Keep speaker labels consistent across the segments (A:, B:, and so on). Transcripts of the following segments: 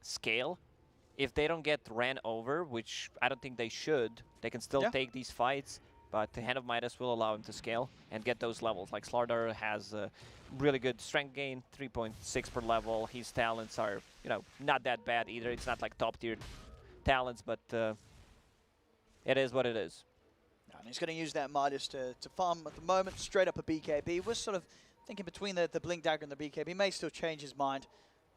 A: scale. If they don't get ran over, which I don't think they should, they can still take these fights. But the Hand of Midas will allow him to scale and get those levels. Like Slardar has a really good strength gain, 3.6 per level. His talents are, you know, not that bad either. It's not like top tier talents, but it is what it is.
B: And he's going to use that Midas to farm at the moment, straight up a BKB. We're sort of thinking between the Blink Dagger and the BKB. He may still change his mind.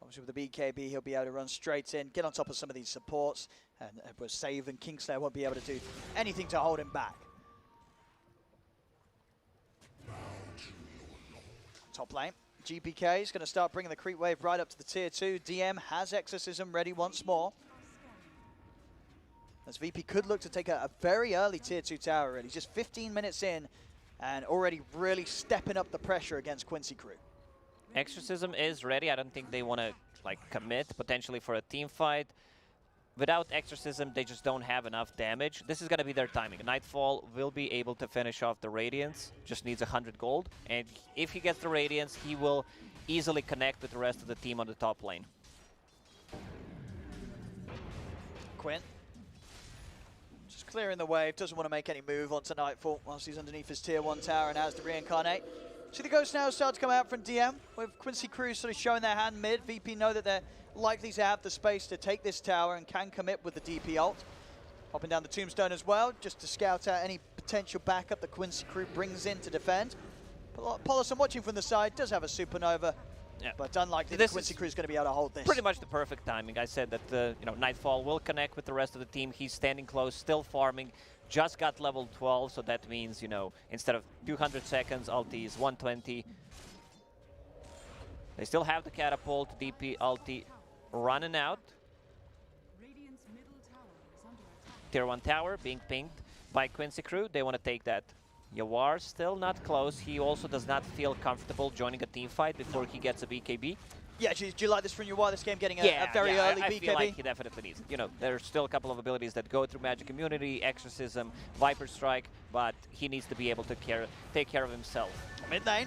B: Obviously with the BKB, he'll be able to run straight in, get on top of some of these supports, and with Save and Kingslayer won't be able to do anything to hold him back. Top lane, GPK is going to start bringing the creep wave right up to the tier 2. DM has Exorcism ready once more. As VP could look to take a very early tier 2 tower already. He's just 15 minutes in and already really stepping up the pressure against Quincy crew.
A: Exorcism is ready. I don't think they want to like commit potentially for a team fight. Without Exorcism, they just don't have enough damage. This is going to be their timing. Nightfall will be able to finish off the Radiance. Just needs 100 gold. And if he gets the Radiance, he will easily connect with the rest of the team on the top lane.
B: Quinn. Just clearing the wave. Doesn't want to make any move onto Nightfall whilst he's underneath his tier 1 tower and has to reincarnate. See the ghosts now start to come out from DM with Quincy crew sort of showing their hand mid. VP know that they're likely to have the space to take this tower and can commit with the DP ult. Popping down the tombstone as well, just to scout out any potential backup that Quincy crew brings in to defend. Polis, I'm watching from the side, does have a supernova, but unlikely that Quincy crew is going to be able to hold this.
A: Pretty much the perfect timing. I said that you know, Nightfall will connect with the rest of the team. He's standing close, still farming. Just got level 12, so that means, you know, instead of 200 seconds, ulti is 120. They still have the catapult, DP ulti running out. Tier 1 tower being pinged by Quincy crew. They want to take that. Yawar still not close. He also does not feel comfortable joining a team fight before he gets a BKB.
B: Yeah, do you like this from Yawar, this game getting a very early BKB?
A: I feel like he definitely needs it. You know, there's still a couple of abilities that go through Magic Immunity, Exorcism, Viper Strike, but he needs to be able to take care of himself.
B: Mid lane.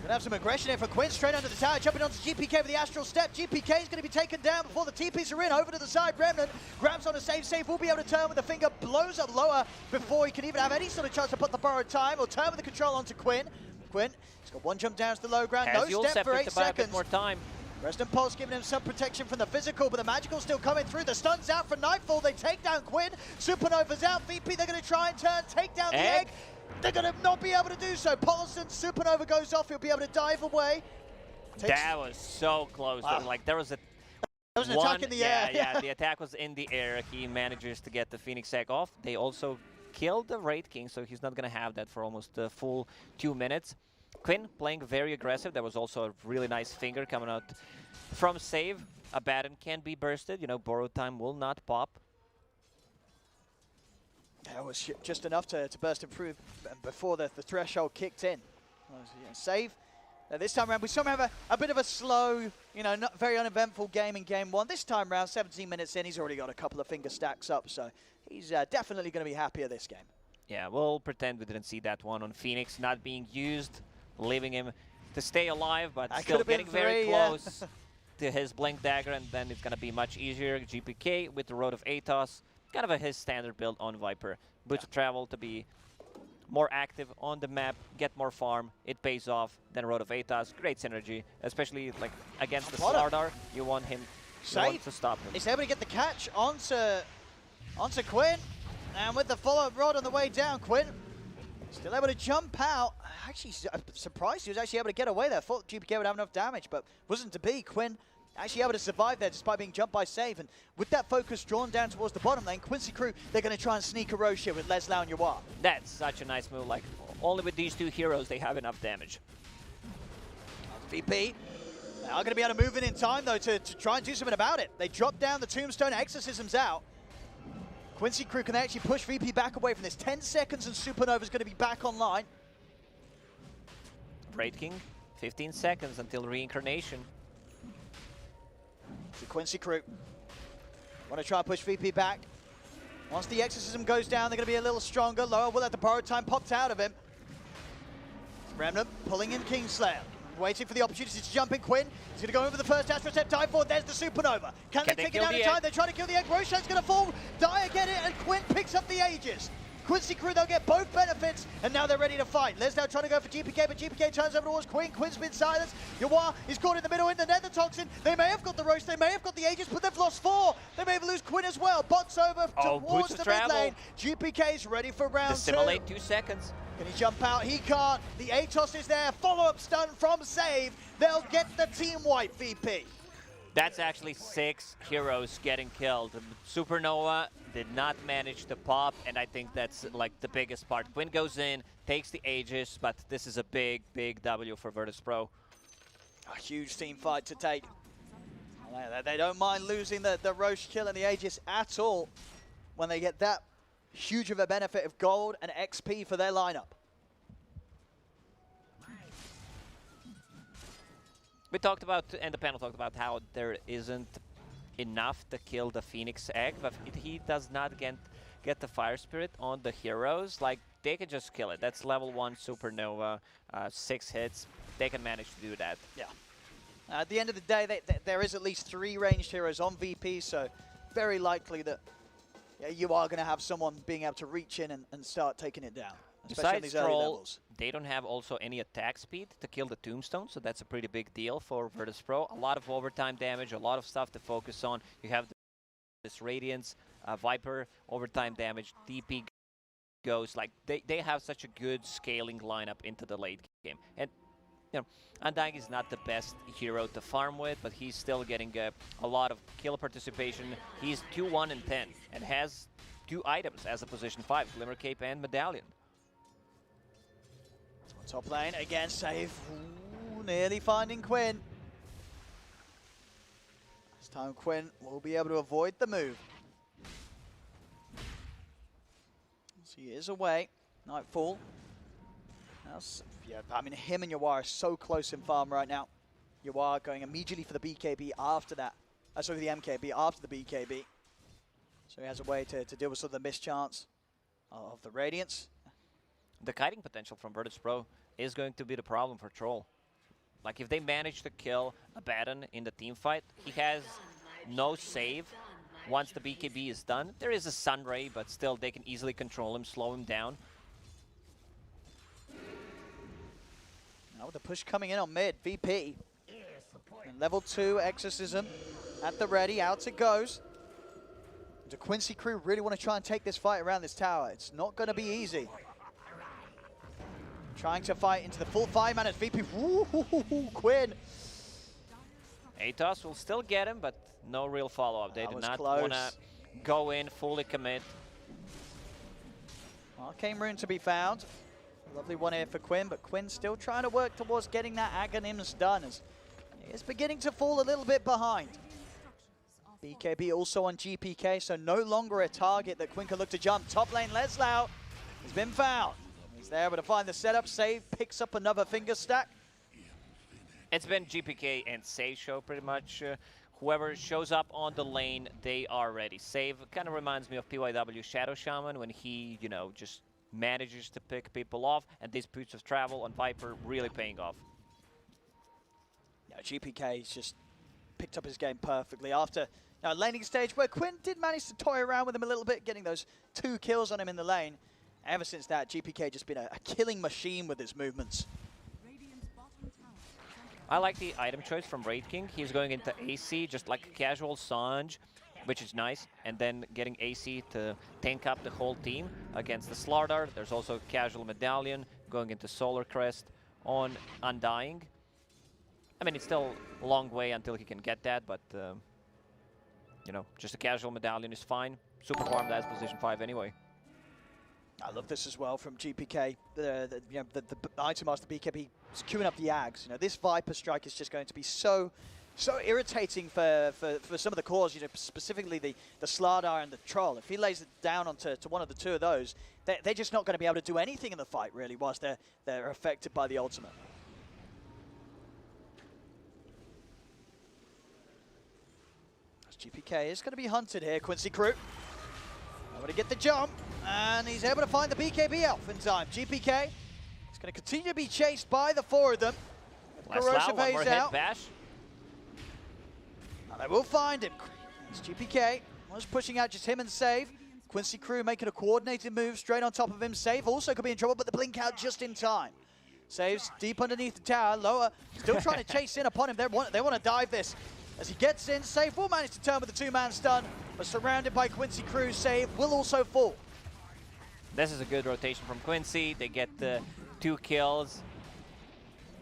B: Gonna have some aggression here for Quinn, straight under the tower, jumping onto GPK with the Astral Step. GPK is gonna be taken down before the TPs are in, over to the side. Remnant grabs on a save, will be able to turn with the finger, blows up lower before he can even have any sort of chance to put the borrowed time, or turn with the control onto Quinn. Quinn, he's got one jump down to the low ground, no step for 8 seconds.
A: More time.
B: Resident Pulse giving him some protection from the physical, but the magical still coming through. The stun's out for Nightfall, they take down Quinn. Supernova's out, VP they're gonna try and turn, take down the egg. They're going to not be able to do so. Paulson, Supernova goes off. He'll be able to dive away.
A: That was so close. Like there was an
B: attack in the air.
A: Yeah, the attack was in the air. He manages to get the Phoenix Egg off. They also killed the Wraith King, so he's not going to have that for almost a full 2 minutes. Quinn playing very aggressive. There was also a really nice finger coming out from Save. Abaddon can be bursted. You know, borrowed time will not pop.
B: That was just enough to burst him through before the threshold kicked in. Save. This time around, we saw him have a bit of a slow, you know, not very uneventful game in game 1. This time around, 17 minutes in, he's already got a couple of finger stacks up, so he's definitely going to be happier this game.
A: Yeah, we'll pretend we didn't see that one on Phoenix not being used, leaving him to stay alive, but still getting very close to his Blink Dagger, and then it's going to be much easier. GPK with the Road of Atos. Kind of his standard build on Viper. Boots of Travel to be more active on the map, get more farm, it pays off. Then Road of Atos, great synergy, especially like against the Slardar. You want him to stop him.
B: He's able to get the catch onto Quinn, and with the follow-up rod on the way down, Quinn still able to jump out. Actually, surprised he was actually able to get away there. Thought GPK would have enough damage, but wasn't to be. Quinn actually able to survive there despite being jumped by Save, and with that focus drawn down towards the bottom lane, Quincy crew, they're going to try and sneak a Roche here with Leslau and Yawar.
A: That's such a nice move. Like, only with these two heroes they have enough damage.
B: VP are going to be able to move in time, though, to try and do something about it. They drop down the Tombstone, Exorcism's out. Quincy crew can actually push VP back away from this. 10 seconds and Supernova's going to be back online.
A: Wraith King, 15 seconds until reincarnation.
B: The Quincy crew want to try and push VP back. Once the Exorcism goes down, they're going to be a little stronger. Lower will have the borrowed time popped out of him. Remnant pulling in Kingslayer. waiting for the opportunity to jump in. Quinn, he's going to go over the first Astro Step, dive forward, there's the Supernova. Can they take it down in time? They're trying to kill the egg. Roshan's going to fall, Dyer get it, and Quinn picks up the Aegis. Quincy crew, they'll get both benefits, and now they're ready to fight. Les now trying to go for GPK, but GPK turns over towards Quinn. Quinn's been silenced. Yawar is caught in the middle in the Nether Toxin. They may have got the Roast, they may have got the Aegis, but they've lost 4. They may lose Quinn as well. Bots over towards the mid lane. GPK's ready for round 2.
A: Assimilate 2 seconds.
B: Can he jump out? He can't. The Atos is there. Follow-up stun from Save. They'll get the team wipe, VP.
A: That's actually 6 heroes getting killed. Supernova did not manage to pop, and I think that's like the biggest part. Quinn goes in, takes the Aegis, but this is a big, big W for Virtus.Pro.
B: A huge team fight to take. They don't mind losing the Roche kill and the Aegis at all when they get that huge of a benefit of gold and XP for their lineup.
A: We talked about, and the panel talked about how there isn't enough to kill the Phoenix Egg, but he does not get the Fire Spirit on the heroes. Like, they can just kill it. That's level 1 Supernova, 6 hits. They can manage to do that.
B: Yeah. At the end of the day, there is at least 3 ranged heroes on VP, so very likely that you are going to have someone being able to reach in and start taking it down.
A: Besides Troll, they don't have also any attack speed to kill the Tombstone, so that's a pretty big deal for Virtus.Pro. A lot of overtime damage, a lot of stuff to focus on. You have this Radiance, Viper, overtime damage, DP goes. Like, they have such a good scaling lineup into the late game. And, you know, Undying is not the best hero to farm with, but he's still getting a lot of kill participation. He's 2-1 and 10, and has 2 items as a position 5, Glimmer Cape and Medallion.
B: Top lane, again, Save. Ooh, nearly finding Quinn. This time Quinn will be able to avoid the move. So he is away. Nightfall. Now, yeah, I mean, him and Yawar are so close in farm right now. Yawar going immediately for the BKB after that. Sorry, the MKB after the BKB. So he has a way to deal with sort of the mischance of the Radiance.
A: The kiting potential from Virtus.Pro is going to be the problem for Troll. Like, if they manage to kill Abaddon in the team fight, he has no save once the BKB is done. There is a Sunray, but still they can easily control him, slow him down.
B: Now with the push coming in on mid, VP. And level 2 Exorcism at the ready, out it goes. The Quincy crew really want to try and take this fight around this tower. It's not going to be easy. Trying to fight into the full 5-man as VP. Ooh, Quinn.
A: Atos will still get him, but no real follow-up. They did not want to go in, fully commit.
B: Arcane Rune to be found. Lovely one here for Quinn, but Quinn still trying to work towards getting that Aghanims done, as he is beginning to fall a little bit behind. BKB also on GPK, so no longer a target that Quinn can look to jump. Top lane, Leslau has been found. He's there able to find the setup. Save picks up another finger stack.
A: It's been GPK and Save show pretty much. Whoever shows up on the lane, they are ready. Save kind of reminds me of PYW Shadow Shaman when he, you know, just manages to pick people off, and these Boots of Travel on Viper really paying off.
B: Yeah, GPK's just picked up his game perfectly after a laning stage where Quinn did manage to toy around with him a little bit, getting those 2 kills on him in the lane. Ever since that, GPK just been a killing machine with his movements.
A: I like the item choice from Raid King. He's going into AC, just like a casual Sange, which is nice, and then getting AC to tank up the whole team against the Slardar. There's also casual Medallion going into Solar Crest on Undying. I mean, it's still a long way until he can get that, but, you know, just a casual Medallion is fine. Super farmed as position 5 anyway.
B: I love this as well from GPK. The item master BKB is queuing up the Ags. You know, this Viper strike is just going to be so irritating for some of the cores. You know, specifically the Slardar and the Troll. If he lays it down onto one of the 2 of those, they're just not going to be able to do anything in the fight really, whilst they're affected by the ultimate. GPK is going to be hunted here. Quincy crew able to get the jump. And he's able to find the BKB elf in time. GPK is going to continue to be chased by the 4 of them. Corrosive
A: one more
B: Haze
A: hit,
B: out.
A: Bash.
B: And they will find him. It's GPK. Was pushing out just him and Save. Quincy Crew making a coordinated move straight on top of him. Save also could be in trouble, but the blink out just in time. Saves deep underneath the tower. Lower still trying to chase in upon him. They want to dive this. As he gets in, Save will manage to turn with the two-man stun, but surrounded by Quincy Crew. Save will also fall.
A: This is a good rotation from Quincy. They get the 2 kills.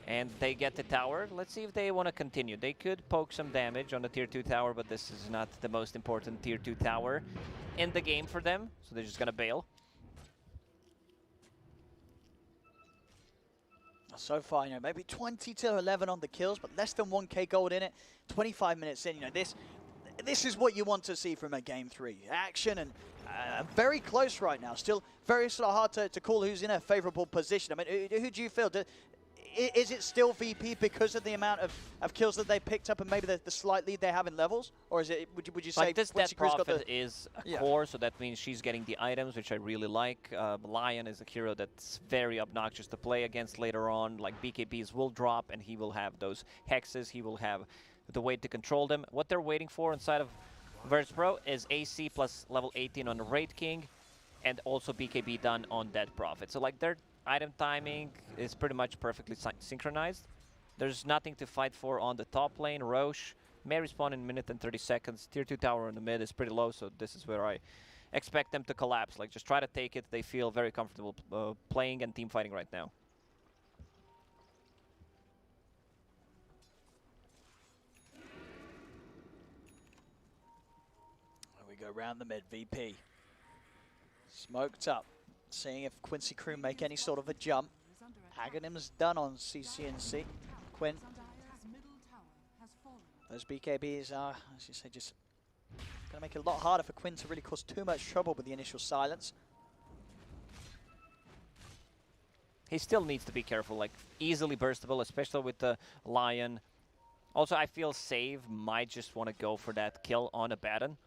A: And they get the tower. Let's see if they want to continue. They could poke some damage on the tier 2 tower, but this is not the most important tier 2 tower in the game for them. So they're just going to bail.
B: So far, maybe 20 to 11 on the kills, but less than 1k gold in it. 25 minutes in, this is what you want to see from a game 3. Action and very close right now. Still very sort of hard to call who's in a favorable position. I mean, who do you feel? Is it still VP because of the amount of kills that they picked up and maybe the slight lead they have in levels? Or is it, would you say
A: like this
B: Quincy
A: Dead
B: Crew's got
A: Prophet is a core, so that means she's getting the items, which I really like. Lion is a hero that's very obnoxious to play against later on. Like BKBs will drop and he will have those hexes. He will have the way to control them. What they're waiting for inside of Virtus.Pro is AC plus level 18 on the Raid King and also BKB done on Dead Prophet. So like their item timing is pretty much perfectly synchronized. There's nothing to fight for on the top lane. Roche may respawn in a minute and 30 seconds. Tier 2 tower in the mid is pretty low, so this is where I expect them to collapse. Like, just try to take it. They feel very comfortable playing and team fighting right now.
B: We go round the mid, VP. Smoked up. Seeing if Quincy Crew make any sort of a jump. Aghanim's done on CCNC. Quinn. Those BKBs are, as you say, just going to make it a lot harder for Quinn to really cause too much trouble with the initial silence.
A: He still needs to be careful, like easily burstable, especially with the Lion. Also, I feel Save might just want to go for that kill on a Baton.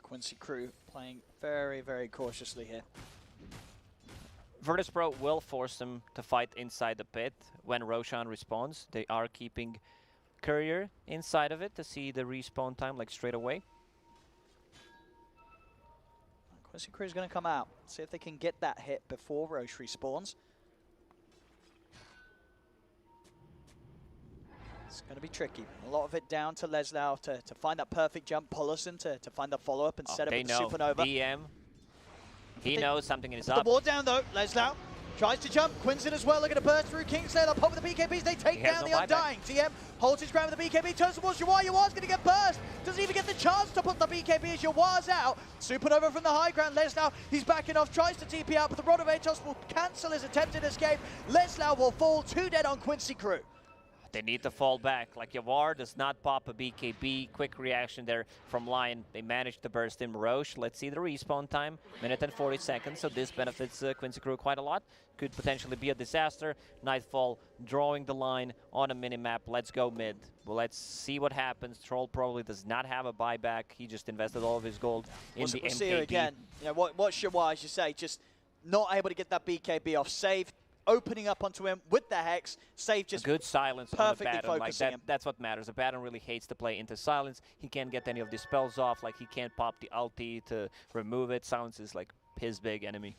B: Quincy Crew playing very, very cautiously here.
A: Virtus.Pro will force them to fight inside the pit when Roshan respawns. They are keeping Courier inside of it to see the respawn time like straight away.
B: Quincy Crew is going to come out, see if they can get that hit before Roche respawns. It's going to be tricky. A lot of it down to Leslau to find that perfect jump. Pollison to find the follow-up and set up with the Supernova.
A: DM. He knows something is
B: up.
A: up.
B: The wall down though. Leslau tries to jump. Quincy as well looking to burst through. Kingslayer up with the BKBs. They take down the Undying. DM holds his ground with the BKB. Turns towards Yawar. Yawar's going to get burst. Doesn't even get the chance to put the BKB as Yawar's out. Supernova from the high ground. Leslau, he's backing off. Tries to TP out, but the Rod of Atos will cancel his attempted escape. Leslau will fall. 2 dead on Quincy Crew.
A: They need to fall back. Like, Yawar does not pop a BKB. Quick reaction there from Lion. They managed to burst in Roche. Let's see the respawn time. Minute and 40 seconds. So this benefits Quincy Crew quite a lot. Could potentially be a disaster. Nightfall drawing the line on a minimap. Let's go mid. Well, let's see what happens. Troll probably does not have a buyback. He just invested all of his gold in the MKB.
B: See again. You know, what's Yawar, as you say, just not able to get that BKB off. Save. Opening up onto him with the Hex. Save just
A: good silence
B: perfectly
A: on the Baton. Like
B: focusing him.
A: That's what matters. The Baton really hates to play into silence. He can't get any of the spells off. Like, he can't pop the ulti to remove it. Silence is like his big enemy.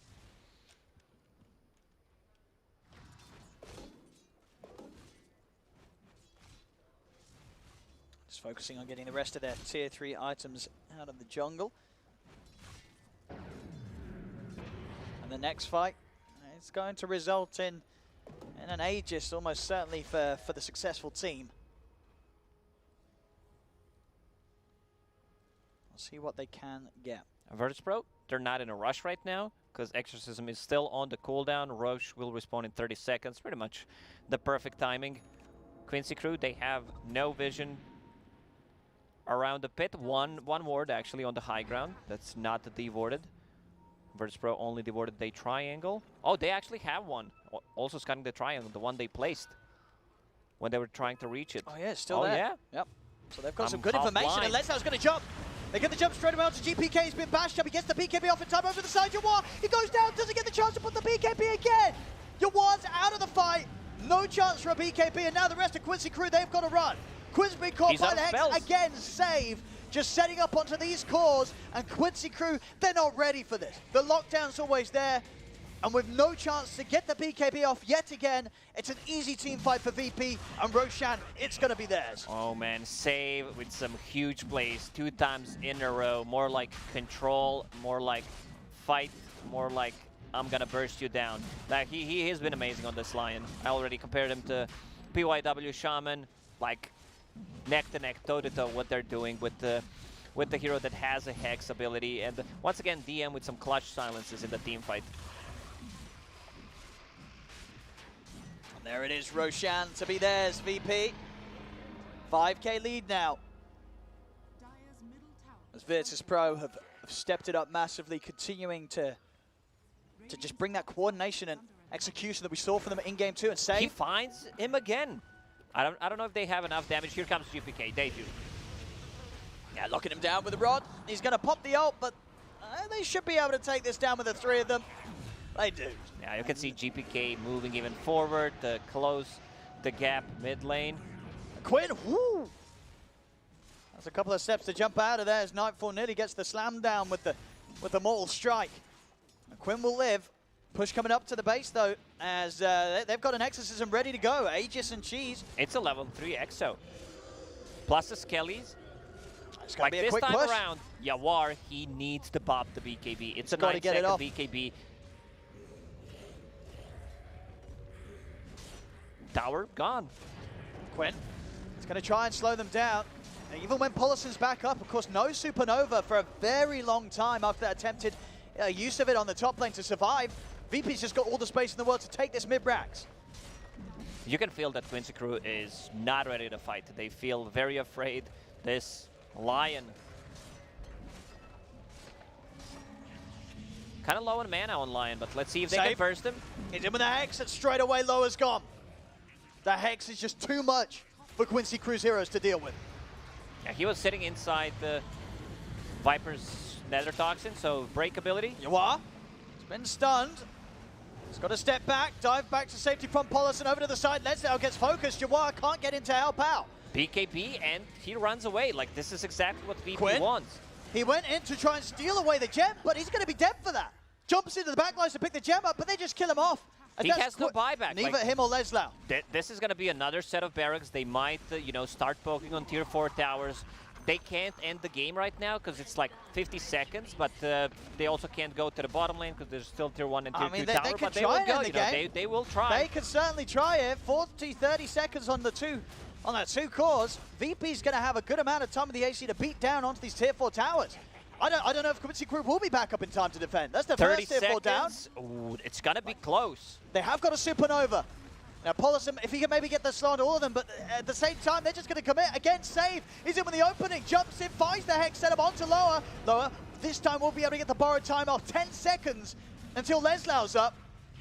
B: Just focusing on getting the rest of their tier 3 items out of the jungle. And the next fight, it's going to result in an Aegis, almost certainly for the successful team. We'll see what they can get.
A: Virtus.Pro, they're not in a rush right now because Exorcism is still on the cooldown. Roche will respawn in 30 seconds, pretty much the perfect timing. Quincy Crew, they have no vision around the pit. One ward actually on the high ground. That's not de-warded. Virtus.Pro only devoted the triangle. Oh, they actually have one. Also scanning the triangle, the one they placed when they were trying to reach it.
B: Oh yeah, it's still there.
A: Yeah?
B: Yep. So they've got some good information, and Leslow's going to jump. They get the jump straight away onto GPK. He's been bashed up. He gets the BKB off in time over the side. Yawar, he goes down, doesn't get the chance to put the BKB again. Yawar's out of the fight. No chance for a BKB, and now the rest of Quincy crew, they've got to run. Quinn's been caught by the Hex again, save. Just setting up onto these cores, and Quincy crew, they're not ready for this. The lockdown's always there, and with no chance to get the BKB off yet again, it's an easy team fight for VP, and Roshan, it's going to be theirs.
A: Oh man, save with some huge plays, 2 times in a row. More like control, more like fight, more like I'm going to burst you down. Like, he has been amazing on this Lion. I already compared him to PYW Shaman, like neck to neck, toe to toe, what they're doing with the hero that has a Hex ability. And once again, DM with some clutch silences in the team fight.
B: There it is, Roshan to be theirs, VP. 5k lead now. As Virtus.Pro have stepped it up massively, continuing to just bring that coordination and execution that we saw from them in game 2 and save.
A: He finds him again. I don't know if they have enough damage. Here comes GPK, they do.
B: Yeah, locking him down with the rod. He's going to pop the ult, but they should be able to take this down with the 3 of them. They do.
A: Yeah, you can see GPK moving even forward to close the gap mid lane.
B: Quinn, whoo! That's a couple of steps to jump out of there as Nightfall nearly gets the slam down with the Mortal Strike. And Quinn will live. Push coming up to the base though, as they've got an Exorcism ready to go. Aegis and Cheese.
A: It's a level 3 Exo. Plus the Skellies.
B: It's gonna
A: like
B: be a
A: this
B: quick
A: time
B: push.
A: around, Yawar, he needs to pop the BKB. It's a 9-second BKB. Tower gone.
B: Quinn is going to try and slow them down. And even when Polison's back up, of course, no Supernova for a very long time after that attempted use of it on the top lane to survive. VP's just got all the space in the world to take this mid-Brax.
A: You can feel that Quincy crew is not ready to fight. They feel very afraid. This Lion kind of low on mana on Lion, but let's see if they can burst him.
B: He's in with the Hex, and straight away Loa's gone. The Hex is just too much for Quincy Crew's heroes to deal with.
A: Yeah, he was sitting inside the Viper's Nether Toxin, so break ability.
B: Yawar, he's been stunned. He's got to step back, dive back to safety from Polison over to the side. Leslie gets focused. Yawar can't get in to help out.
A: BKB, and he runs away. Like, this is exactly what VP
B: Quinn
A: wants.
B: He went in to try and steal away the gem, but he's going to be dead for that. Jumps into the backlines to pick the gem up, but they just kill him off.
A: He has no buyback.
B: Neither him or Leslau.
A: This is going to be another set of barracks. They might, you know, start poking on tier 4 towers. They can't end the game right now because it's like 50 seconds, but they also can't go to the bottom lane because there's still tier 1 and tier 2 tower.
B: They
A: but
B: they
A: will
B: will
A: go.
B: The game.
A: They will try.
B: They can certainly try it. 40, 30 seconds on the that 2 cores. VP's going to have a good amount of time with the AC to beat down onto these tier 4 towers. I don't know if Quincy Crew will be back up in time to defend. That's the first tier 4 down.
A: Ooh, it's going to be close.
B: They have got a Supernova. Now, Polison, if he can maybe get the slow on all of them, but at the same time, they're just going to commit. Again, save. He's in with the opening. Jumps in, finds the Hex, set him onto Loa. Loa, this time we'll be able to get the borrowed time off. 10 seconds until Leslau's up.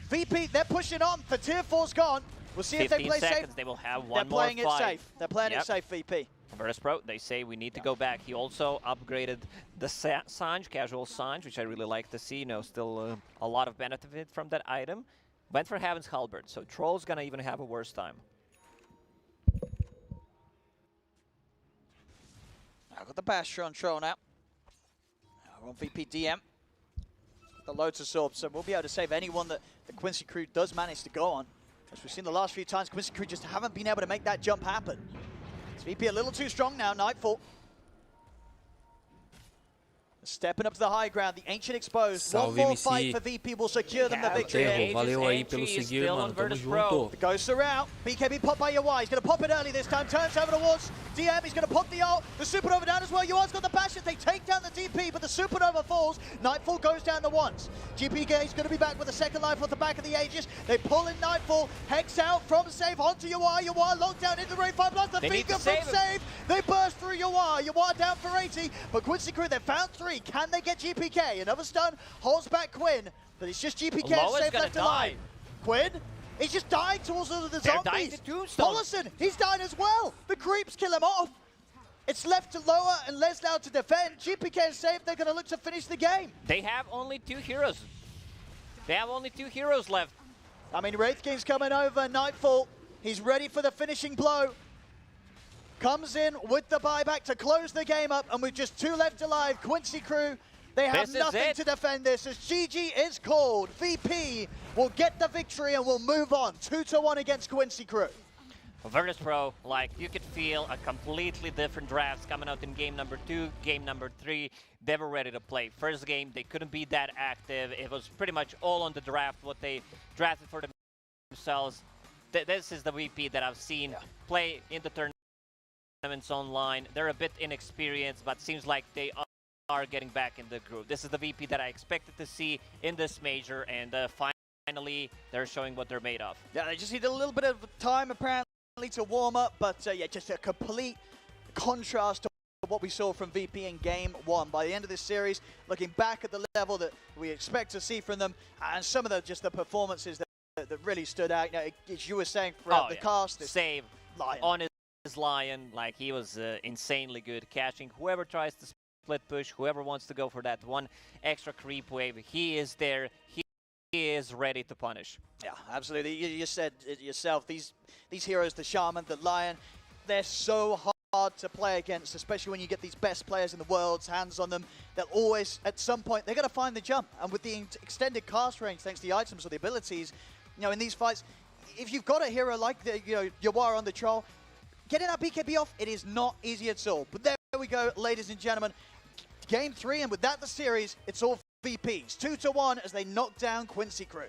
B: VP, they're pushing on. The tier 4's gone. We'll see if they play safe.
A: They will have one more fight.
B: They're playing it safe. They're playing it safe, VP.
A: Virtus.Pro, they say we need to go back. He also upgraded the Sange, casual Sange, which I really like to see. You know, still a lot of benefit from that item. Went for Heaven's Halberd, so Troll's gonna even have a worse time.
B: I've got the Basher on Troll now. We're on VP DM. The Lotus Orb, so we'll be able to save anyone that the Quincy Crew does manage to go on. As we've seen the last few times, Quincy Crew just haven't been able to make that jump happen. It's VP a little too strong now, Nightfall. Stepping up to the high ground, the Ancient exposed.
C: Salve,
B: One more
C: MC.
B: fight for VP will secure them the victory.
C: Terro, valeu aí pelo seguir, mano. Tamo junto.
B: The Ghosts are out. BKB popped by Yawai. He's going to pop it early this time. Turns over towards DM. He's going to pop the ult. The Supernova down as well. Yawai's got the Bastion. They take down the DP, but the Supernova falls. Nightfall goes down the once. GPK is going to be back with a second life off the back of the Aegis. They pull in Nightfall. Hex out from save onto Yawai. Yawai locked down into the Ray 5 Blast. The Finger from save. They burst through Yawai. Yawai down for 80. But Quincy Crew, they found 3. Can they get GPK? Another stun holds back Quinn. But it's just GPK safe left alive. Quinn, he's just dying towards all of the zombies. Polison, he's dying as well. The creeps kill him off. It's left to LOJA and Les now to defend. GPK and Safe, they're going to look to finish the game.
A: They have only 2 heroes. They have only 2 heroes left.
B: I mean, Wraith King's coming over, Nightfall. He's ready for the finishing blow. Comes in with the buyback to close the game up, and with just 2 left alive, Quincy crew, they have nothing to defend this as GG is called. VP will get the victory and will move on 2-1 against Quincy crew.
A: Virtus.Pro, like, you could feel a completely different drafts coming out in game number 2, game number 3. They were ready to play. First game, they couldn't be that active. It was pretty much all on the draft, what they drafted for themselves. This is the VP that I've seen play in the tournaments online. They're a bit inexperienced, but seems like they are getting back in the groove. This is the VP that I expected to see in this major, and finally, they're showing what they're made of.
B: Yeah, they just need a little bit of time, apparently, to warm up, but yeah, just a complete contrast to what we saw from VP in game 1. By the end of this series, looking back at the level that we expect to see from them, and some of the performances that really stood out, you know, as you were saying throughout the cast.
A: Save Lion. On his Lion, like, he was insanely good, catching whoever tries to split push, whoever wants to go for that one extra creep wave. He is there. He is ready to punish. Yeah,
B: absolutely. You said it yourself. These heroes, the Shaman, the Lion, they're so hard to play against, especially when you get these best players in the world's hands on them. They'll always, at some point, they're going to find the jump. And with the extended cast range, thanks to the items or the abilities, you know, in these fights, if you've got a hero like Yawar on the Troll, getting that BKB off, it is not easy at all. But there we go, ladies and gentlemen. Game 3, and with that the series, it's all VPs. 2-1 as they knock down Quincy crew.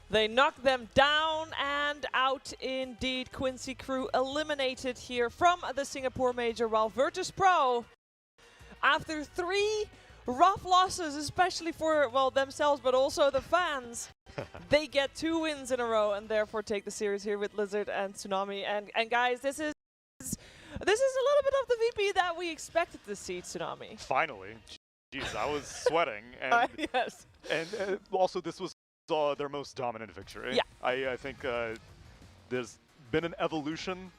D: They knock them down and out indeed. Quincy crew eliminated here from the Singapore Major, while Virtus.Pro, after 3 rough losses, especially for, well, themselves, but also the fans, they get 2 wins in a row and therefore take the series here with Lizard and Tsunami. And guys, this is a little bit of the VP that we expected to see, Tsunami.
E: Finally. Jeez, I was sweating. And,
D: yes.
E: And also, this was their most dominant victory.
D: Yeah.
E: I think there's been an evolution,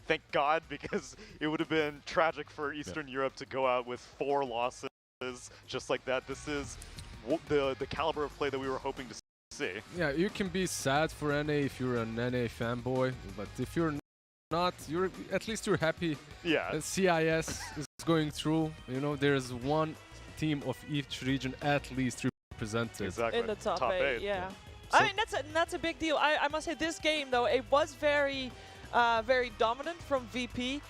E: thank God, because it would have been tragic for Eastern Europe to go out with 4 losses just like that. This is the caliber of play that we were hoping to see.
F: Yeah, you can be sad for NA if you're an NA fanboy, but if you're not, at least you're happy.
E: Yeah.
F: That CIS is going through. You know, there's one team of each region at least represented.
E: Exactly.
D: In the top 8, yeah.
F: So
D: I mean, that's a big deal. I must say, this game, though, it was very dominant from VP,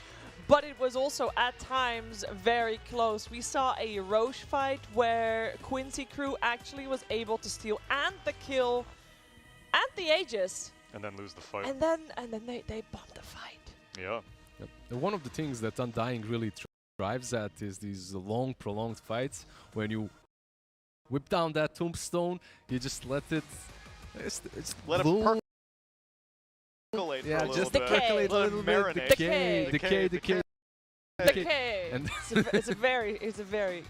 D: but it was also at times very close. We saw a Roche fight where Quincy crew actually was able to steal and the kill and the Aegis.
E: And then lose the fight.
D: And then they bombed the fight.
E: Yeah.
F: Yep. One of the things that Undying really thrives at is these long, prolonged fights. When you whip down that tombstone, you just let it...
E: let it percolate
F: yeah,
E: for a little
F: just
E: bit.
F: percolate a little bit.
D: Decay.
F: Decay.
D: And it's a very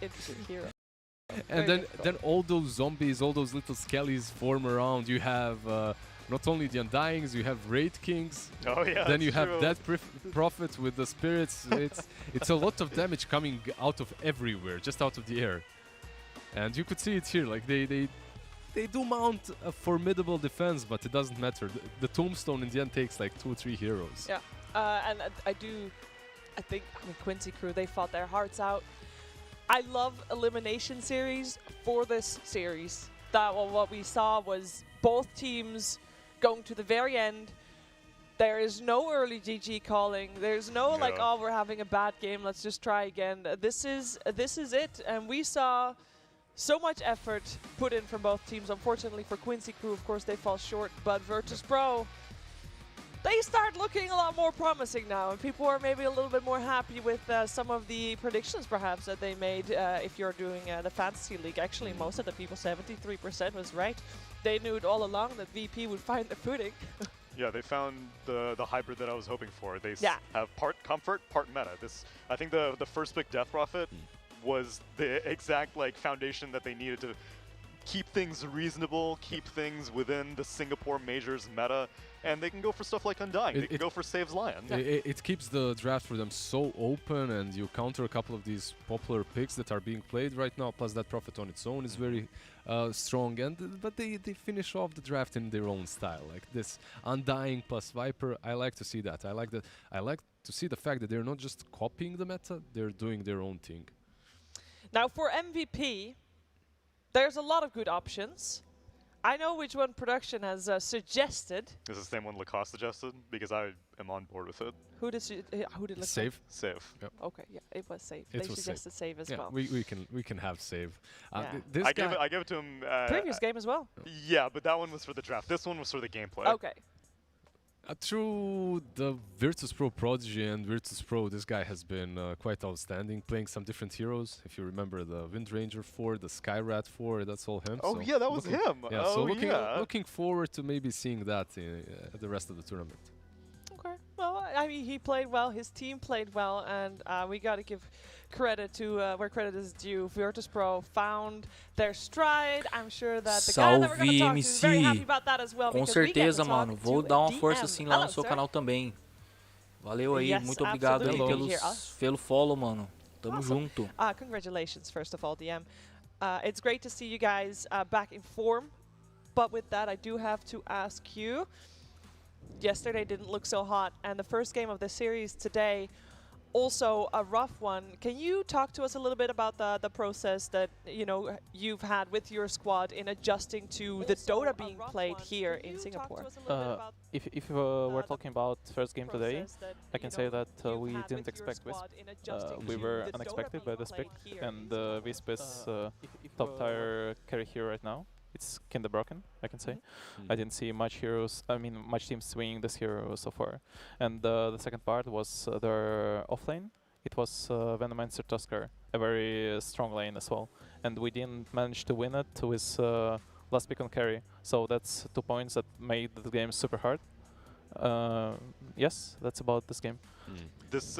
D: interesting hero.
F: And then all those zombies, all those little skellies form around. You have not only the Undyings, you have Wraith Kings.
E: Oh yeah.
F: Then you have that Prophet with the spirits. It's a lot of damage coming out of everywhere, just out of the air. And you could see it here. Like they do mount a formidable defense, but it doesn't matter. The tombstone in the end takes like 2 or 3 heroes.
D: Yeah, and I think Quincy crew, they fought their hearts out. I love elimination series for this series. What we saw was both teams going to the very end. There is no early GG calling. There's no like, oh, we're having a bad game, let's just try again. This is it, and we saw so much effort put in from both teams. Unfortunately for Quincy crew, of course, they fall short, but Virtus.Pro, they start looking a lot more promising now, and people are maybe a little bit more happy with some of the predictions perhaps that they made if you're doing the Fantasy League. Actually, most of the people, 73% was right. They knew it all along that VP would find the footing.
E: Yeah, they found the hybrid that I was hoping for. They have part comfort, part meta. I think the first pick Death Prophet was the exact like foundation that they needed to keep things reasonable, keep things within the Singapore Majors meta, and they can go for stuff like Undying. They can go for Saves Lion.
F: It keeps the draft for them so open, and you counter a couple of these popular picks that are being played right now, plus that Prophet on its own is very strong, but they finish off the draft in their own style, like this Undying plus Viper. I like to see that. I like to see the fact that they're not just copying the meta, they're doing their own thing.
D: Now for MVP, there's a lot of good options. I know which one production has suggested.
E: Is the same one Lacoste suggested? Because I am on board with it.
D: Who did Lacoste?
F: Save.
E: Save.
F: Yep.
D: Okay, yeah, it was Save.
F: It
D: They
F: was
D: suggested Save as well.
F: we can have Save.
D: Yeah.
E: I gave it to him.
D: Previous game as well.
E: Yeah, but that one was for the draft. This one was for the gameplay.
D: Okay.
F: Through the Virtus.Pro Prodigy and Virtus.Pro, this guy has been quite outstanding, playing some different heroes. If you remember the Wind Ranger 4, the Skyrat 4, that's all him.
E: Oh
F: so
E: yeah, that was him.
F: Yeah,
E: oh,
F: so looking forward to maybe seeing that at the rest of the tournament.
D: Okay. Well, I mean, he played well. His team played well, and we got to give credit to where credit is due. Virtus.Pro found their stride. I'm sure that the guy that we're going to talk to is very happy about that as well.
C: Com certeza, mano. Vou dar uma força assim lá no seu canal também. Valeu aí, muito obrigado aí pelo follow, mano. Tamo junto.
D: Congratulations, first of all, DM. It's great to see you guys back in form. But with that, I do have to ask you. Yesterday didn't look so hot, and the first game of the series today, also a rough one. Can you talk to us a little bit about the process that you've had with your squad in adjusting to the Dota being played here in Singapore?
G: If we're talking about first game today, I can say that we didn't expect Wisp. We were unexpected by this pick, and Wisp is top tier carry here right now. It's kinda broken, I can say. I didn't see much teams swinging this hero so far. And the second part was their offlane. It was Venomancer Tusker, a very strong lane as well. And we didn't manage to win it with last pick on carry. So that's 2 points that made the game super hard. Yes, that's about this game.
E: This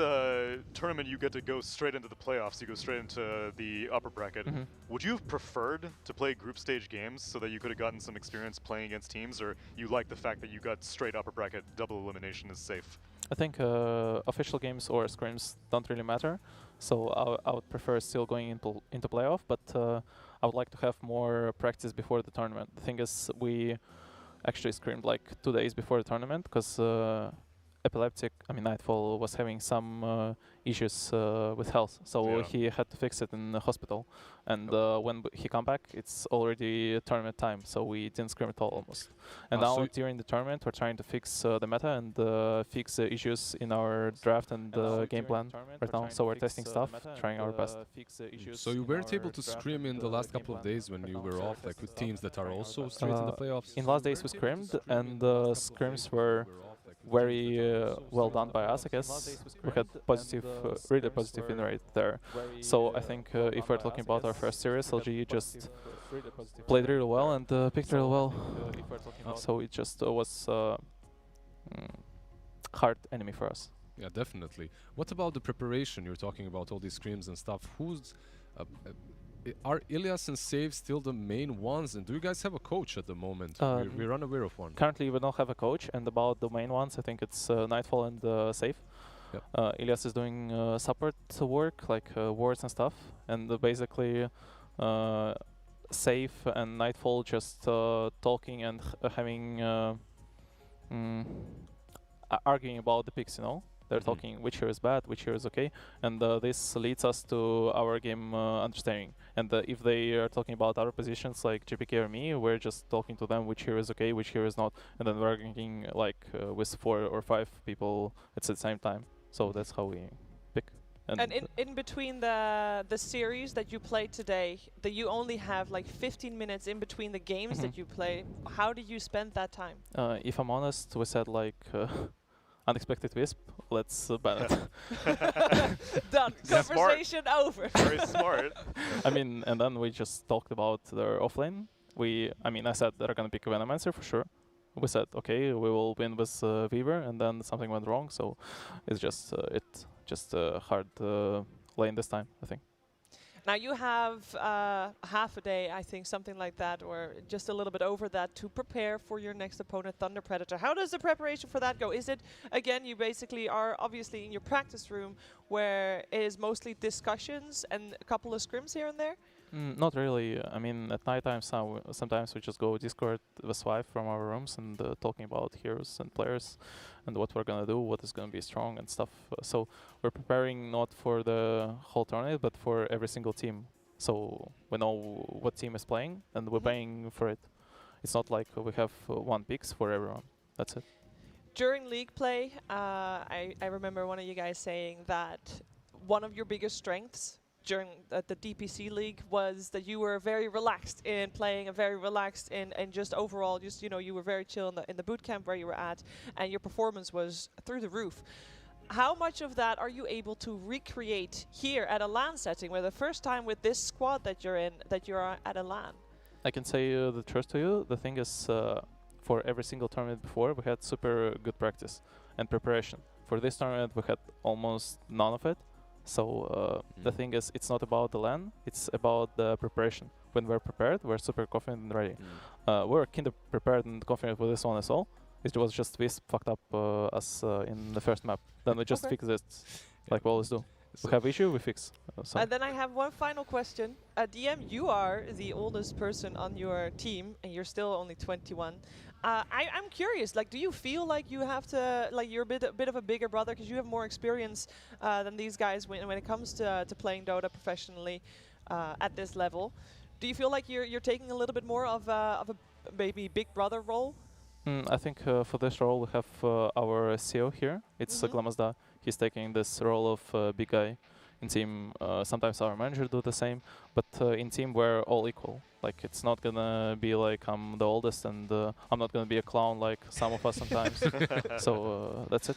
E: tournament, you get to go straight into the playoffs. You go straight into the upper bracket. Would you have preferred to play group stage games so that you could have gotten some experience playing against teams, or you like the fact that you got straight upper bracket, double elimination is safe?
G: I think official games or scrims don't really matter, so I would prefer still going into playoff, but I would like to have more practice before the tournament. The thing is, we actually scrimmed like 2 days before the tournament because Nightfall was having some issues with health, so he had to fix it in the hospital. And when he come back, it's already tournament time, so we didn't scrim at all almost. And now so during the tournament, we're trying to fix the meta and fix the issues in our draft and game plan right now. So we're testing stuff, trying our best.
F: So you weren't able to scrim in the last couple of days when you were off, like with teams that are also straight in the playoffs?
G: In the last days we scrimmed, and the scrims were very well done by us, I guess. We had positive, really positive win rate there. So I think if we're talking about our first series, LG just played really well and picked really well. So it just was hard enemy for us.
F: Yeah, definitely. What about the preparation? You're talking about all these scrims and stuff. Are Ilias and Save still the main ones, and do you guys have a coach at the moment? We're unaware of one.
G: Currently we don't have a coach, and about the main ones, I think it's Nightfall and Save. Yep. Ilias is doing support work, like wards and stuff, and basically Save and Nightfall just talking and having arguing about the picks, They're talking which hero is bad, which hero is okay, and this leads us to our game understanding. And if they are talking about other positions like JPK or me, we're just talking to them which hero is okay, which hero is not, and then we're ranking like with 4 or 5 people at the same time. So that's how we pick.
D: And in between the series that you played today, that you only have like 15 minutes in between the games that you play, how do you spend that time?
G: If I'm honest, we said like unexpected Wisp, let's ban it.
D: Done. Conversation over.
E: Very smart.
G: And then we just talked about their offlane. I said they're gonna pick a Venomancer for sure. We said, okay, we will win with Weaver, and then something went wrong, so it's just hard lane this time, I think.
D: Now you have half a day, I think, something like that, or just a little bit over that, to prepare for your next opponent, Thunder Predator. How does the preparation for that go? Is it, again, you basically are obviously in your practice room where it is mostly discussions and a couple of scrims here and there?
G: Not really. I mean, at night time, sometimes we just go Discord with Swipe from our rooms and talking about heroes and players and what we're gonna do, what is gonna be strong and stuff. So we're preparing not for the whole tournament, but for every single team. So we know what team is playing and we're playing for it. It's not like we have one picks for everyone. That's it.
D: During league play, I remember one of you guys saying that one of your biggest strengths during the DPC league was that you were very relaxed in playing and very relaxed in just overall, just, you know, you were very chill in the boot camp where you were at, and your performance was through the roof. How much of that are you able to recreate here at a LAN setting, where the first time with this squad that you're in, that you're at a LAN?
G: I can say the truth to you. The thing is, for every single tournament before, we had super good practice and preparation. For this tournament, we had almost none of it. So the thing is, it's not about the LAN, it's about the preparation. When we're prepared, we're super confident and ready. We're kind of prepared and confident with this one as well. It was just we fucked up us in the first map. Then we just fix it, like we always do. We have issue, we fix.
D: And then I have one final question. DM, you are the oldest person on your team, and you're still only 21. I'm curious, like, do you feel like you have to, like, you're a bit of a bigger brother because you have more experience than these guys when it comes to playing Dota professionally at this level? Do you feel like you're taking a little bit more of a maybe big brother role?
G: I think for this role we have our CEO here. It's Glamazda. He's taking this role of big guy in team. Sometimes our manager do the same, but in team we're all equal. Like, it's not gonna be like I'm the oldest and I'm not gonna be a clown like some of us sometimes. So that's it.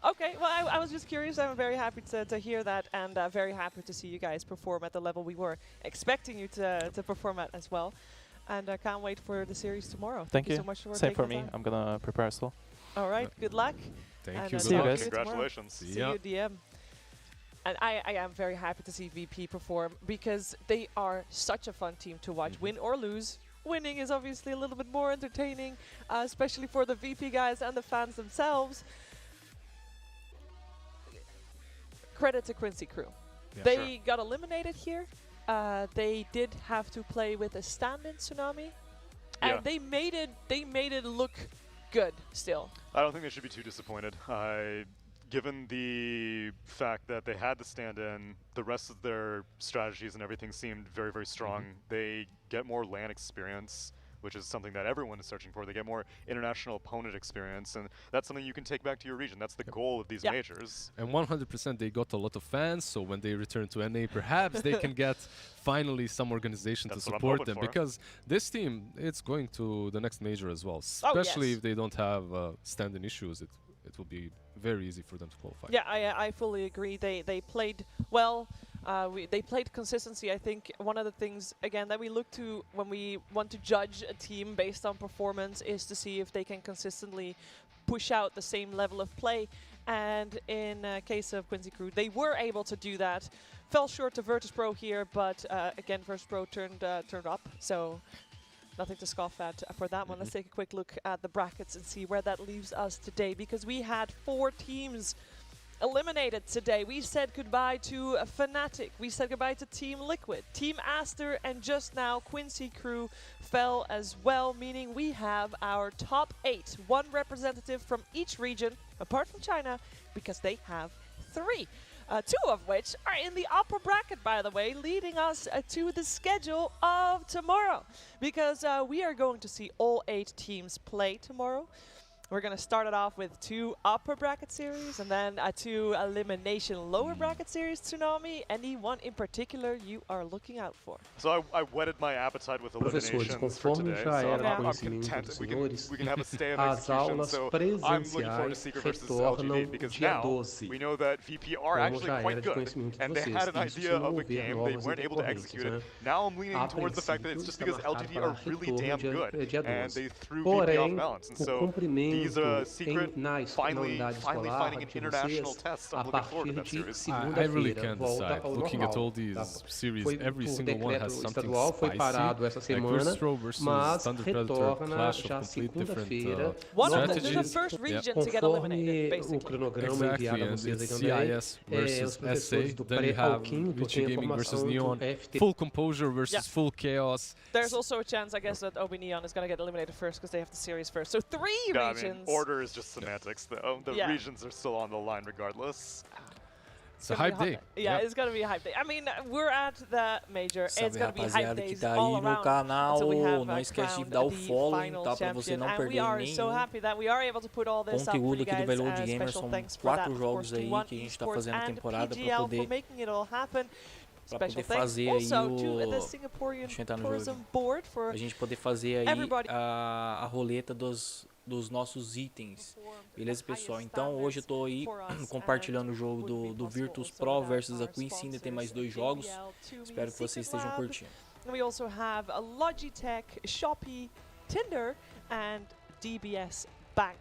D: Okay, well, I was just curious. I'm very happy to hear that, and very happy to see you guys perform at the level we were expecting you to perform at as well. And I can't wait for the series tomorrow.
G: Thank you
D: So much for
G: Same
D: taking
G: for me.
D: the time.
G: I'm gonna prepare as well.
D: All right, good luck.
F: Thank you.
G: See you guys.
E: Congratulations.
D: See you, DM. And I am very happy to see VP perform, because they are such a fun team to watch, win or lose. Winning is obviously a little bit more entertaining, especially for the VP guys and the fans themselves. Credit to Quincy crew.
F: Yeah,
D: They got eliminated here. They did have to play with a stand-in Tsunami, and they made it look good still.
E: I don't think they should be too disappointed. Given the fact that they had the stand-in, the rest of their strategies and everything seemed very, very strong. They get more LAN experience, which is something that everyone is searching for. They get more international opponent experience, and that's something you can take back to your region. That's the goal of these majors.
F: And 100% they got a lot of fans, so when they return to NA, perhaps they can get finally some organization to support them. Because this team, it's going to the next major as well, especially if they don't have stand-in issues. It will be very easy for them to qualify.
D: Yeah, I fully agree. They played well. They played consistency. I think one of the things, again, that we look to when we want to judge a team based on performance is to see if they can consistently push out the same level of play. And in case of Quincy crew, they were able to do that. Fell short to Virtus.Pro here, but again, Virtus.Pro turned up. So nothing to scoff at for that one. Let's take a quick look at the brackets and see where that leaves us today, because we had 4 teams eliminated today. We said goodbye to Fnatic, we said goodbye to Team Liquid, Team Aster, and just now Quincy crew fell as well, meaning we have our top 8, 1 representative from each region, apart from China, because they have 3. 2 of which are in the upper bracket, by the way, leading us to the schedule of tomorrow. Because we are going to see all 8 teams play tomorrow. We're going to start it off with 2 upper bracket series and then 2 elimination lower bracket series. Tsunami, any one in particular you are looking out for?
E: So I whetted my appetite with eliminations for today, so I'm content. We can have a stay of execution, so I'm looking forward to Secret versus LGD, because now we know that VP are actually quite good, and they had an idea of a game, they weren't able to execute it. Now I'm leaning towards the fact that it's just because LGD are really damn good, and they threw VP off balance, and so Visa secret, finally finding an international test. I'm looking forward to that series.
F: I really can't decide. Looking at all these series, every single one has something spicy. Like Virtus.Pro versus Thunder Predator, clash of complete different
D: one of
F: strategies.
D: the first region to get eliminated, basically.
F: Exactly, and it's CIS versus SA. Then you have Victor Gaming versus Neon. Full composure versus full chaos.
D: There's also a chance, I guess, that OB Neon is going to get eliminated first because they have the series first. So 3 regions.
E: I mean, order is just semantics, though. The regions are still on the line regardless.
F: It's a hype day.
D: Yeah, it's going to be a hype day. I mean, we're at the major. It's going to be hype days
C: tá
D: all
C: aí no
D: around.
C: canal.
D: So we have
C: Não esquece de dar o follow, tá? Pra você não perder
D: we are so happy that we are able to put all this
C: conteúdo aqui do Velholdgamer.
D: São
C: São 4 jogos aí que a gente tá fazendo a temporada pra poder fazer aí o... Deixa eu entrar no jogo. A gente poder fazer aí a roleta dos nossos itens. Beleza, pessoal? Então hoje eu tô aí compartilhando o jogo do Virtus.Pro versus a Quincy. Ainda tem mais 2 jogos. Espero que vocês estejam curtindo.
D: We also have a Logitech, Shopee, Tinder and DBS Bank.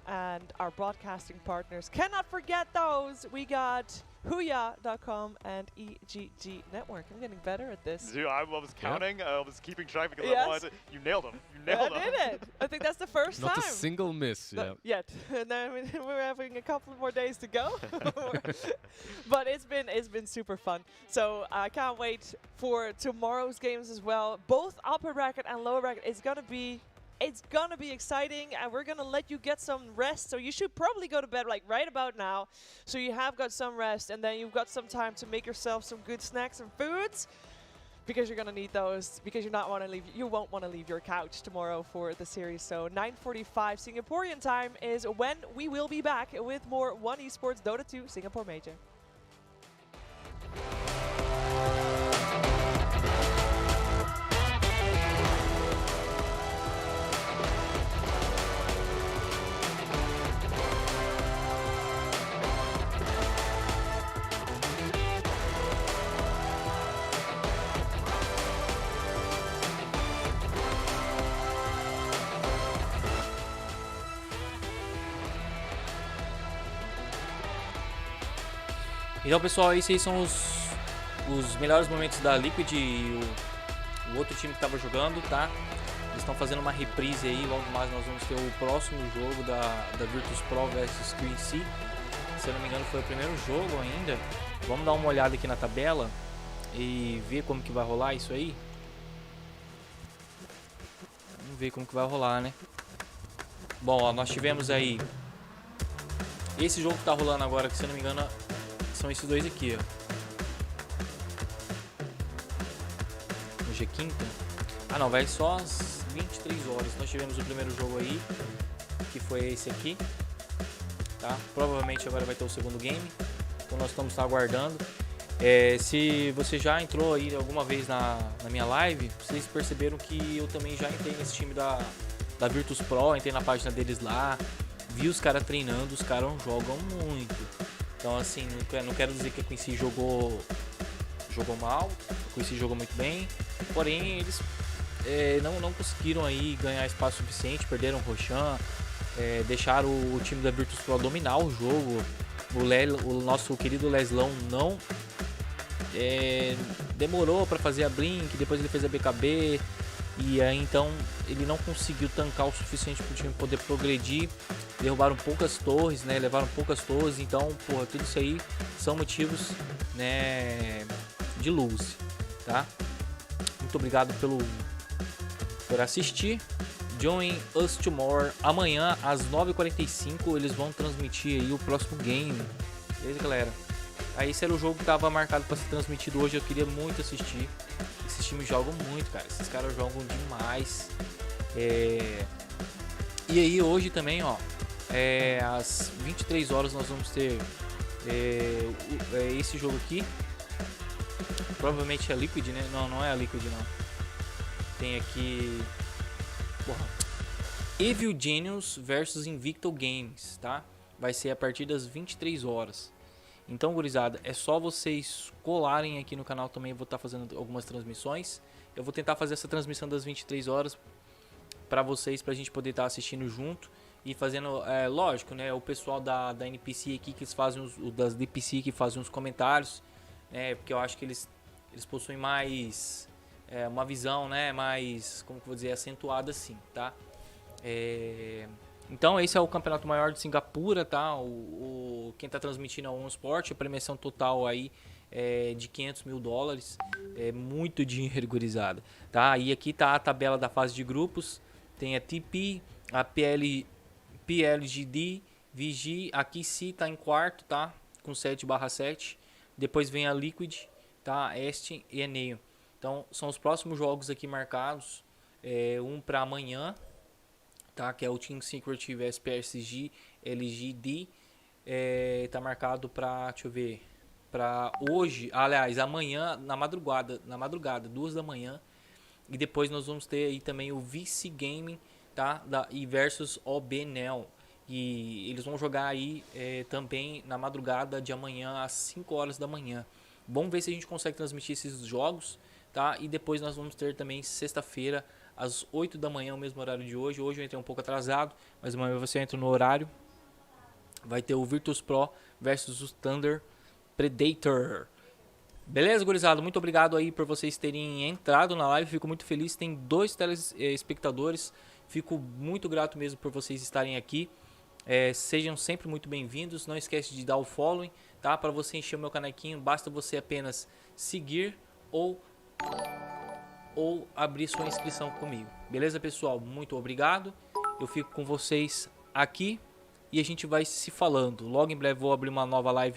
D: And our broadcasting partners, cannot forget those. We got Huya.com and EGG Network. I'm getting better at this.
E: Dude, I was counting. I was keeping track because I wanted to, you nailed them. You nailed them.
D: I did it. I think that's the first time.
F: Not a single miss. Yeah.
D: Yet. And then we're having a couple more days to go. But it's been super fun. So I can't wait for tomorrow's games as well. Both upper bracket and lower bracket. It's gonna be exciting, and we're gonna let you get some rest. So you should probably go to bed like right about now, so you have got some rest, and then you've got some time to make yourself some good snacks and foods, because you're gonna need those. Because you won't want to leave your couch tomorrow for the series. So 9:45 Singaporean time is when we will be back with more One Esports Dota 2 Singapore Major.
C: Então, pessoal, esses aí são os melhores momentos da Liquid e o outro time que estava jogando, tá? Eles estão fazendo uma reprise aí, logo mais nós vamos ter o próximo jogo da Virtus.Pro versus Quincy. Se eu não me engano foi o primeiro jogo ainda. Vamos dar uma olhada aqui na tabela e ver como que vai rolar isso aí. Vamos ver como que vai rolar, né? Bom, ó, nós tivemos aí esse jogo que tá rolando agora, que se eu não me engano são esses dois aqui, ó. Hoje é quinta. Ah não, vai só às 23 horas. Nós tivemos o primeiro jogo aí, que foi esse aqui, tá? Provavelmente agora vai ter o segundo game. Então nós estamos aguardando. Se você já entrou aí alguma vez na minha live, vocês perceberam que eu também já entrei nesse time da Virtus.Pro, entrei na página deles lá, vi os caras treinando, os caras jogam muito. Então assim, não quero dizer que a Quincy jogou mal, a Quincy jogou muito bem, porém eles não conseguiram aí ganhar espaço suficiente, perderam o Roshan, deixaram o time da Virtus.Pro dominar o jogo. O nosso querido Leslão não demorou para fazer a Blink, depois ele fez a BKB, e aí então ele não conseguiu tancar o suficiente para o time poder progredir. Derrubaram poucas torres, né? Levaram poucas torres, então, porra, tudo isso aí são motivos, né, de lose, tá? Muito obrigado por assistir. Join us tomorrow. Amanhã às 9h45 eles vão transmitir aí o próximo game. Beleza, galera? Aí esse era o jogo que estava marcado para ser transmitido hoje. Eu queria muito assistir. Esses times jogam muito, cara. Esses caras jogam demais. E aí hoje também, ó, às 23 horas nós vamos ter esse jogo aqui. Provavelmente é a Liquid, né? Não é a Liquid, não. Tem aqui... Porra. Evil Genius versus Invicto Games, tá? Vai ser a partir das 23 horas. Então, gurizada, é só vocês colarem aqui no canal também. Eu vou estar fazendo algumas transmissões. Eu vou tentar fazer essa transmissão das 23 horas para vocês, pra gente poder estar assistindo junto. e fazendo, lógico, né, o pessoal da NPC aqui, que eles fazem das DPC que fazem os comentários, né, porque eu acho que eles possuem mais uma visão, né, mais, como que eu vou dizer, acentuada assim, tá? Então esse é o campeonato maior de Singapura, tá? Quem tá transmitindo é o OneSport, a premiação total aí de $500.000, é muito dinheiro, gurizada, tá? E aqui tá a tabela da fase de grupos, tem a TP, a PLGD, VG, aqui sim tá em quarto, tá? Com 7/7, depois vem a Liquid, tá? Este e Eneo. Então são os próximos jogos aqui marcados, um para amanhã, tá? Que é o Team Secret vs PSG LGD, tá marcado para, deixa eu ver, para hoje, aliás, amanhã na madrugada, 2 da manhã, e depois nós vamos ter aí também o VC Gaming, tá? E versus OBNEL, e eles vão jogar aí também na madrugada de amanhã às 5 horas da manhã. Vamos ver se a gente consegue transmitir esses jogos, tá? E depois nós vamos ter também sexta-feira às 8 da manhã, o mesmo horário de hoje. Hoje eu entrei um pouco atrasado, mas amanhã você entra no horário. Vai ter o Virtus.Pro versus o Thunder Predator. Beleza, gurizada? Muito obrigado aí por vocês terem entrado na live. Fico muito feliz. Tem 2 telespectadores. Fico muito grato mesmo por vocês estarem aqui. Sejam sempre muito bem-vindos. Não esquece de dar o following, tá? Para você encher o meu canequinho, basta você apenas seguir ou abrir sua inscrição comigo. Beleza, pessoal? Muito obrigado. Eu fico com vocês aqui e a gente vai se falando. Logo em breve vou abrir uma nova live